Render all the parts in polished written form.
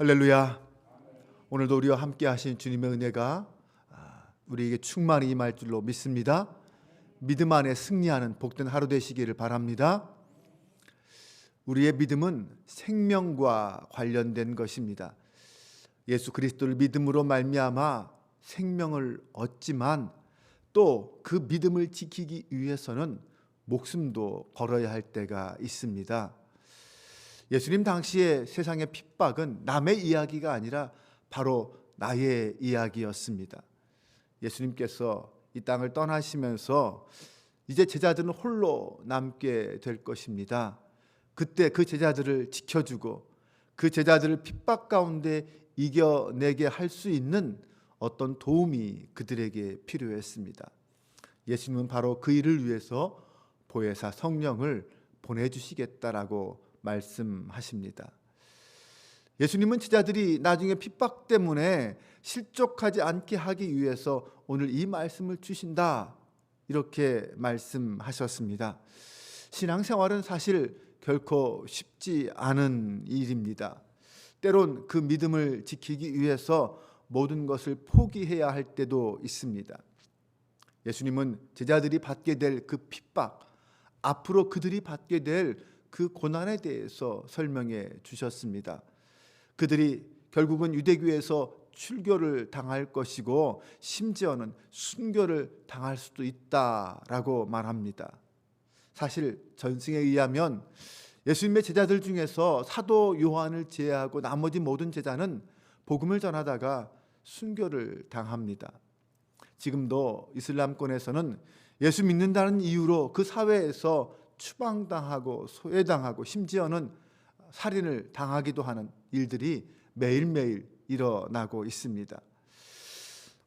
할렐루야. 오늘도 우리와 함께 하신 주님의 은혜가 우리에게 충만히 임할 줄로 믿습니다. 믿음 안에 승리하는 복된 하루 되시기를 바랍니다. 우리의 믿음은 생명과 관련된 것입니다. 예수 그리스도를 믿음으로 말미암아 생명을 얻지만 또 그 믿음을 지키기 위해서는 목숨도 걸어야 할 때가 있습니다. 예수님 당시에 세상의 핍박은 남의 이야기가 아니라 바로 나의 이야기였습니다. 예수님께서 이 땅을 떠나시면서 이제 제자들은 홀로 남게 될 것입니다. 그때 그 제자들을 지켜주고 그 제자들을 핍박 가운데 이겨내게 할 수 있는 어떤 도움이 그들에게 필요했습니다. 예수님은 바로 그 일을 위해서 보혜사 성령을 보내주시겠다라고 말씀하십니다. 예수님은 제자들이 나중에 핍박 때문에 실족하지 않게 하기 위해서 오늘 이 말씀을 주신다 이렇게 말씀하셨습니다. 신앙생활은 사실 결코 쉽지 않은 일입니다. 때론 그 믿음을 지키기 위해서 모든 것을 포기해야 할 때도 있습니다. 예수님은 제자들이 받게 될 그 핍박, 앞으로 그들이 받게 될 그 고난에 대해서 설명해 주셨습니다. 그들이 결국은 유대교에서 출교를 당할 것이고 심지어는 순교를 당할 수도 있다라고 말합니다. 사실 전승에 의하면 예수님의 제자들 중에서 사도 요한을 제외하고 나머지 모든 제자는 복음을 전하다가 순교를 당합니다. 지금도 이슬람권에서는 예수 믿는다는 이유로 그 사회에서 추방당하고 소외당하고 심지어는 살인을 당하기도 하는 일들이 매일매일 일어나고 있습니다.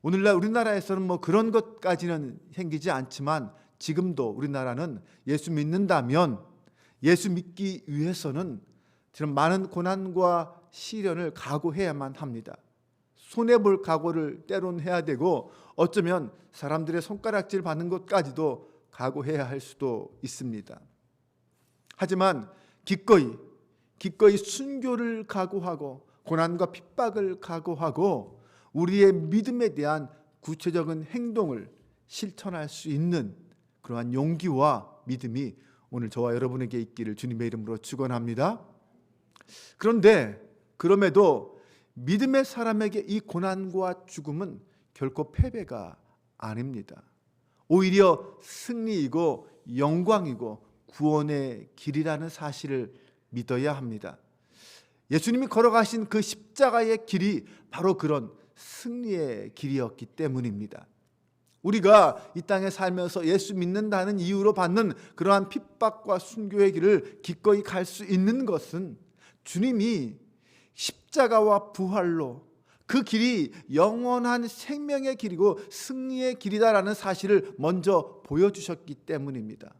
오늘날 우리나라에서는 그런 것까지는 생기지 않지만 지금도 우리나라는 예수 믿는다면 예수 믿기 위해서는 지금 많은 고난과 시련을 각오해야만 합니다. 손해볼 각오를 때론 해야 되고 어쩌면 사람들의 손가락질 받는 것까지도 각오해야 할 수도 있습니다. 하지만 기꺼이 순교를 각오하고 고난과 핍박을 각오하고 우리의 믿음에 대한 구체적인 행동을 실천할 수 있는 그러한 용기와 믿음이 오늘 저와 여러분에게 있기를 주님의 이름으로 축원합니다. 그럼에도 믿음의 사람에게 이 고난과 죽음은 결코 패배가 아닙니다. 오히려 승리이고 영광이고 구원의 길이라는 사실을 믿어야 합니다. 예수님이 걸어가신 그 십자가의 길이 바로 그런 승리의 길이었기 때문입니다. 우리가 이 땅에 살면서 예수 믿는다는 이유로 받는 그러한 핍박과 순교의 길을 기꺼이 갈 수 있는 것은 주님이 십자가와 부활로 그 길이 영원한 생명의 길이고 승리의 길이다라는 사실을 먼저 보여주셨기 때문입니다.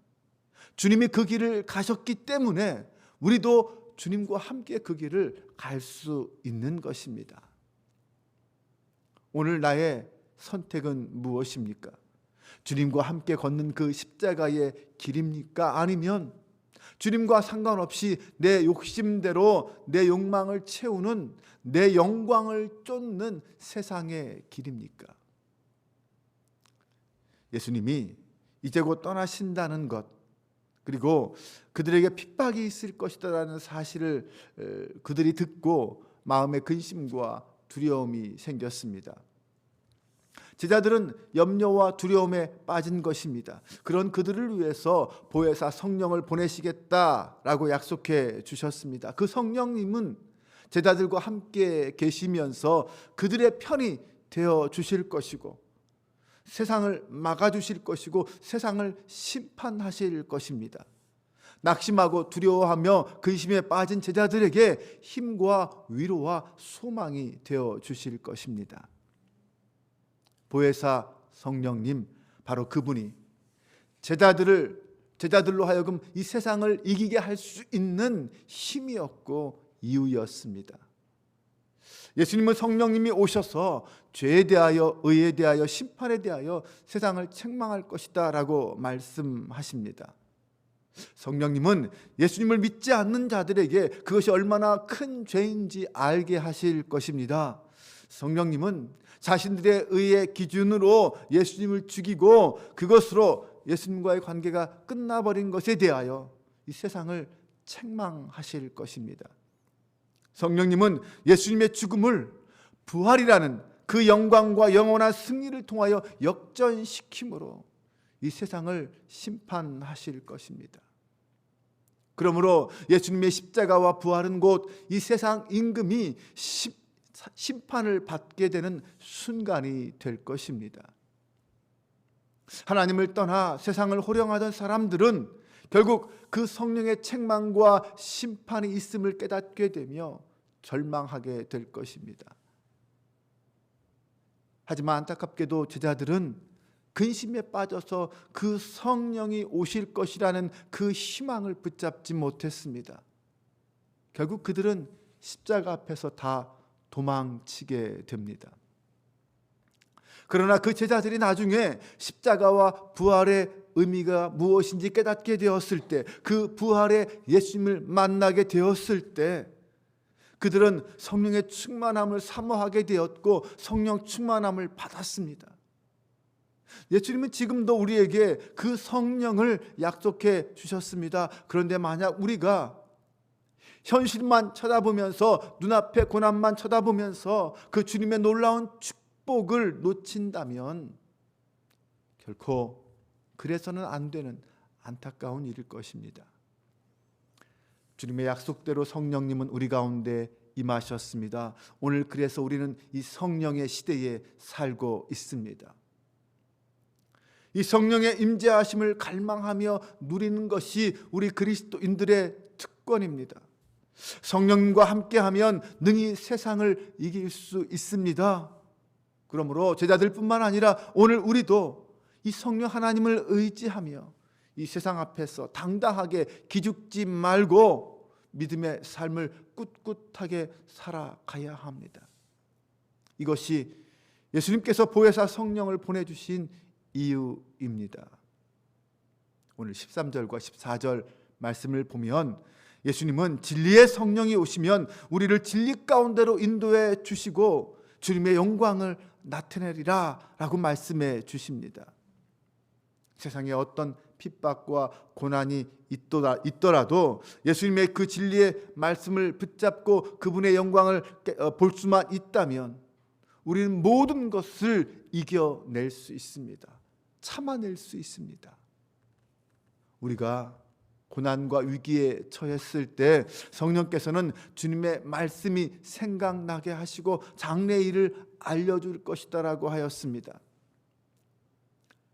주님이 그 길을 가셨기 때문에 우리도 주님과 함께 그 길을 갈 수 있는 것입니다. 오늘 나의 선택은 무엇입니까? 주님과 함께 걷는 그 십자가의 길입니까? 아니면 주님과 상관없이 내 욕심대로 내 욕망을 채우는 내 영광을 쫓는 세상의 길입니까? 예수님이 이제 곧 떠나신다는 것, 그리고 그들에게 핍박이 있을 것이라는 사실을 그들이 듣고 마음에 근심과 두려움이 생겼습니다. 제자들은 염려와 두려움에 빠진 것입니다. 그런 그들을 위해서 보혜사 성령을 보내시겠다라고 약속해 주셨습니다. 그 성령님은 제자들과 함께 계시면서 그들의 편이 되어 주실 것이고 세상을 막아주실 것이고 세상을 심판하실 것입니다. 낙심하고 두려워하며 근심에 빠진 제자들에게 힘과 위로와 소망이 되어 주실 것입니다. 보혜사 성령님, 바로 그분이 제자들로 하여금 이 세상을 이기게 할 수 있는 힘이었고 이유였습니다. 예수님은 성령님이 오셔서 죄에 대하여, 의에 대하여, 심판에 대하여 세상을 책망할 것이다 라고 말씀하십니다. 성령님은 예수님을 믿지 않는 자들에게 그것이 얼마나 큰 죄인지 알게 하실 것입니다. 성령님은 자신들의 의의 기준으로 예수님을 죽이고 그것으로 예수님과의 관계가 끝나버린 것에 대하여 이 세상을 책망하실 것입니다. 성령님은 예수님의 죽음을 부활이라는 그 영광과 영원한 승리를 통하여 역전시킴으로 이 세상을 심판하실 것입니다. 그러므로 예수님의 십자가와 부활은 곧 이 세상 임금이 심판을 받게 되는 순간이 될 것입니다. 하나님을 떠나 세상을 호령하던 사람들은 결국 그 성령의 책망과 심판이 있음을 깨닫게 되며 절망하게 될 것입니다. 하지만 안타깝게도 제자들은 근심에 빠져서 그 성령이 오실 것이라는 그 희망을 붙잡지 못했습니다. 결국 그들은 십자가 앞에서 다 도망치게 됩니다. 그러나 그 제자들이 나중에 십자가와 부활의 의미가 무엇인지 깨닫게 되었을 때, 그 부활의 예수님을 만나게 되었을 때 그들은 성령의 충만함을 사모하게 되었고 성령 충만함을 받았습니다. 예수님은 지금도 우리에게 그 성령을 약속해 주셨습니다. 그런데 만약 우리가 현실만 쳐다보면서 눈앞의 고난만 쳐다보면서 그 주님의 놀라운 축복을 놓친다면 결코 그래서는 안 되는 안타까운 일일 것입니다. 주님의 약속대로 성령님은 우리 가운데 임하셨습니다. 오늘 그래서 우리는 이 성령의 시대에 살고 있습니다. 이 성령의 임재하심을 갈망하며 누리는 것이 우리 그리스도인들의 특권입니다. 성령과 함께하면 능히 세상을 이길 수 있습니다. 그러므로 제자들뿐만 아니라 오늘 우리도 이 성령 하나님을 의지하며 이 세상 앞에서 당당하게 기죽지 말고 믿음의 삶을 꿋꿋하게 살아가야 합니다. 이것이 예수님께서 보혜사 성령을 보내주신 이유입니다. 오늘 13절과 14절 말씀을 보면 예수님은 진리의 성령이 오시면 우리를 진리 가운데로 인도해 주시고 주님의 영광을 나타내리라 라고 말씀해 주십니다. 세상에 어떤 핍박과 고난이 있더라도 예수님의 그 진리의 말씀을 붙잡고 그분의 영광을 볼 수만 있다면 우리는 모든 것을 이겨낼 수 있습니다. 참아낼 수 있습니다. 우리가 고난과 위기에 처했을 때 성령께서는 주님의 말씀이 생각나게 하시고 장래일을 알려줄 것이다라고 하였습니다.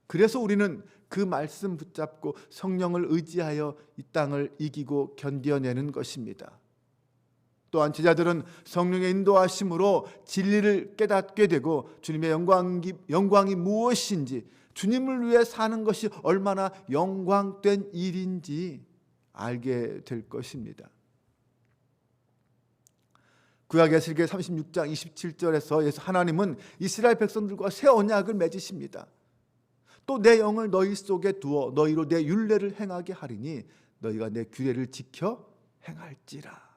그래서 우리는 그 말씀 붙잡고 성령을 의지하여 이 땅을 이기고 견뎌내는 것입니다. 또한 제자들은 성령의 인도하심으로 진리를 깨닫게 되고 주님의 영광이 무엇인지, 주님을 위해 사는 것이 얼마나 영광된 일인지 알게 될 것입니다. 구약 에스겔 36장 27절에서 하나님은 이스라엘 백성들과 새 언약을 맺으십니다. 또 내 영을 너희 속에 두어 너희로 내 율례를 행하게 하리니 너희가 내 규례를 지켜 행할지라.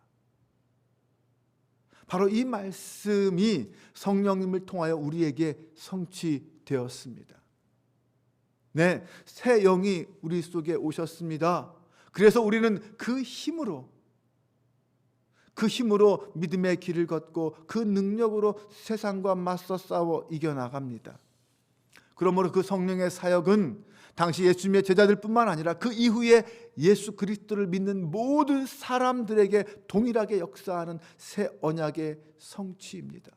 바로 이 말씀이 성령님을 통하여 우리에게 성취되었습니다. 네, 새 영이 우리 속에 오셨습니다. 그래서 우리는 그 힘으로 믿음의 길을 걷고 그 능력으로 세상과 맞서 싸워 이겨나갑니다. 그러므로 그 성령의 사역은 당시 예수님의 제자들뿐만 아니라 그 이후에 예수 그리스도를 믿는 모든 사람들에게 동일하게 역사하는 새 언약의 성취입니다.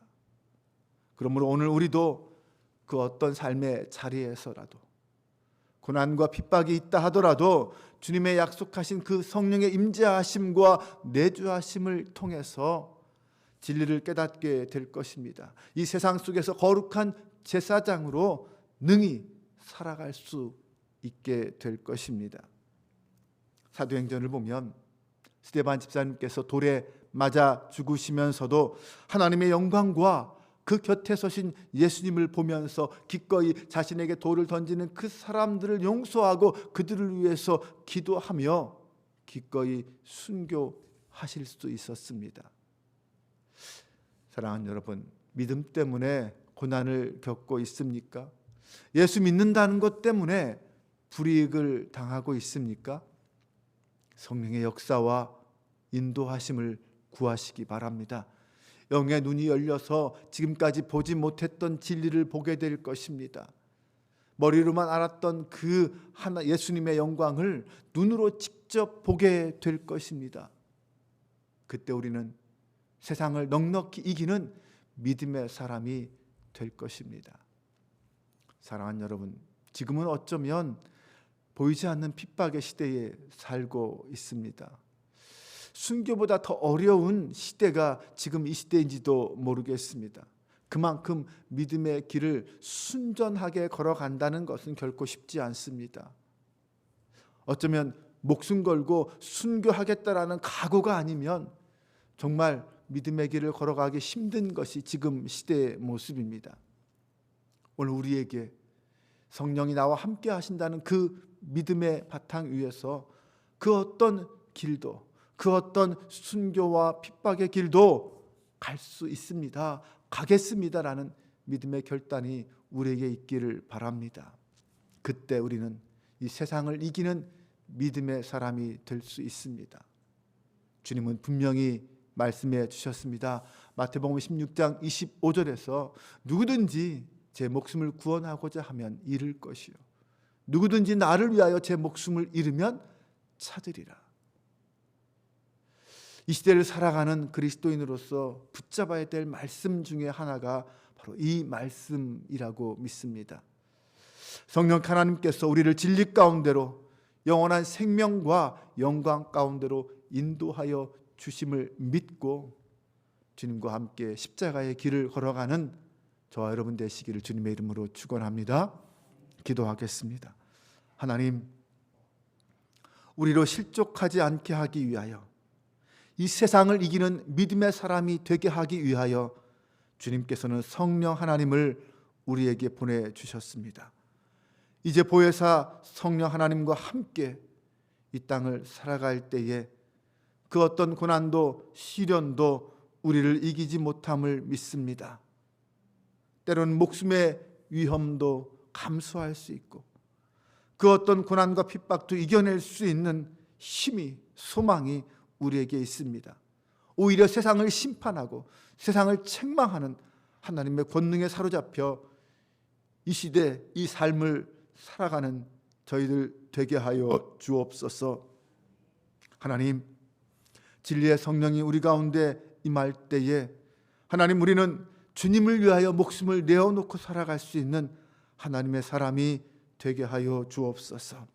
그러므로 오늘 우리도 그 어떤 삶의 자리에서라도 고난과 핍박이 있다 하더라도 주님의 약속하신 그 성령의 임재하심과 내주하심을 통해서 진리를 깨닫게 될 것입니다. 이 세상 속에서 거룩한 제사장으로 능히 살아갈 수 있게 될 것입니다. 사도행전을 보면 스데반 집사님께서 돌에 맞아 죽으시면서도 하나님의 영광과 그 곁에 서신 예수님을 보면서 기꺼이 자신에게 돌을 던지는 그 사람들을 용서하고 그들을 위해서 기도하며 기꺼이 순교하실 수 있었습니다. 사랑하는 여러분, 믿음 때문에 고난을 겪고 있습니까? 예수 믿는다는 것 때문에 불이익을 당하고 있습니까? 성령의 역사와 인도하심을 구하시기 바랍니다. 영의 눈이 열려서 지금까지 보지 못했던 진리를 보게 될 것입니다. 머리로만 알았던 그 하나 예수님의 영광을 눈으로 직접 보게 될 것입니다. 그때 우리는 세상을 넉넉히 이기는 믿음의 사람이 될 것입니다. 사랑하는 여러분, 지금은 어쩌면 보이지 않는 핍박의 시대에 살고 있습니다. 순교보다 더 어려운 시대가 지금 이 시대인지도 모르겠습니다. 그만큼 믿음의 길을 순전하게 걸어간다는 것은 결코 쉽지 않습니다. 어쩌면 목숨 걸고 순교하겠다라는 각오가 아니면 정말 믿음의 길을 걸어가기 힘든 것이 지금 시대의 모습입니다. 오늘 우리에게 성령이 나와 함께 하신다는 그 믿음의 바탕 위에서 그 어떤 길도, 그 어떤 순교와 핍박의 길도 갈 수 있습니다. 가겠습니다라는 믿음의 결단이 우리에게 있기를 바랍니다. 그때 우리는 이 세상을 이기는 믿음의 사람이 될 수 있습니다. 주님은 분명히 말씀해 주셨습니다. 마태복음 16장 25절에서 누구든지 제 목숨을 구원하고자 하면 잃을 것이요 누구든지 나를 위하여 제 목숨을 잃으면 찾으리라. 이 시대를 살아가는 그리스도인으로서 붙잡아야 될 말씀 중에 하나가 바로 이 말씀이라고 믿습니다. 성령 하나님께서 우리를 진리 가운데로 영원한 생명과 영광 가운데로 인도하여 주심을 믿고 주님과 함께 십자가의 길을 걸어가는 저와 여러분 되시기를 주님의 이름으로 축원합니다. 기도하겠습니다. 하나님, 우리로 실족하지 않게 하기 위하여 이 세상을 이기는 믿음의 사람이 되게 하기 위하여 주님께서는 성령 하나님을 우리에게 보내주셨습니다. 이제 보혜사 성령 하나님과 함께 이 땅을 살아갈 때에 그 어떤 고난도 시련도 우리를 이기지 못함을 믿습니다. 때로는 목숨의 위험도 감수할 수 있고 그 어떤 고난과 핍박도 이겨낼 수 있는 힘이, 소망이 우리에게 있습니다. 오히려 세상을 심판하고 세상을 책망하는 하나님의 권능에 사로잡혀 이 시대, 이 삶을 살아가는 저희들 되게 하여 주옵소서. 하나님, 진리의 성령이 우리 가운데 임할 때에 하나님, 우리는 주님을 위하여 목숨을 내어놓고 살아갈 수 있는 하나님의 사람이 되게 하여 주옵소서.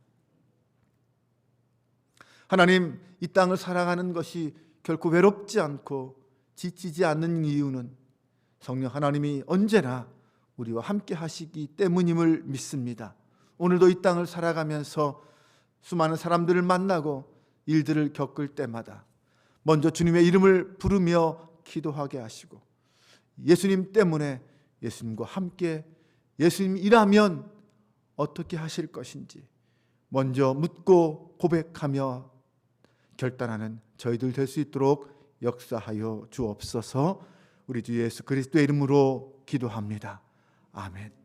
하나님, 이 땅을 살아가는 것이 결코 외롭지 않고 지치지 않는 이유는 성령 하나님이 언제나 우리와 함께 하시기 때문임을 믿습니다. 오늘도 이 땅을 살아가면서 수많은 사람들을 만나고 일들을 겪을 때마다 먼저 주님의 이름을 부르며 기도하게 하시고 예수님 때문에 예수님과 함께 예수님이라면 어떻게 하실 것인지 먼저 묻고 고백하며 결단하는 저희들 될 수 있도록 역사하여 주옵소서. 우리 주 예수 그리스도의 이름으로 기도합니다. 아멘.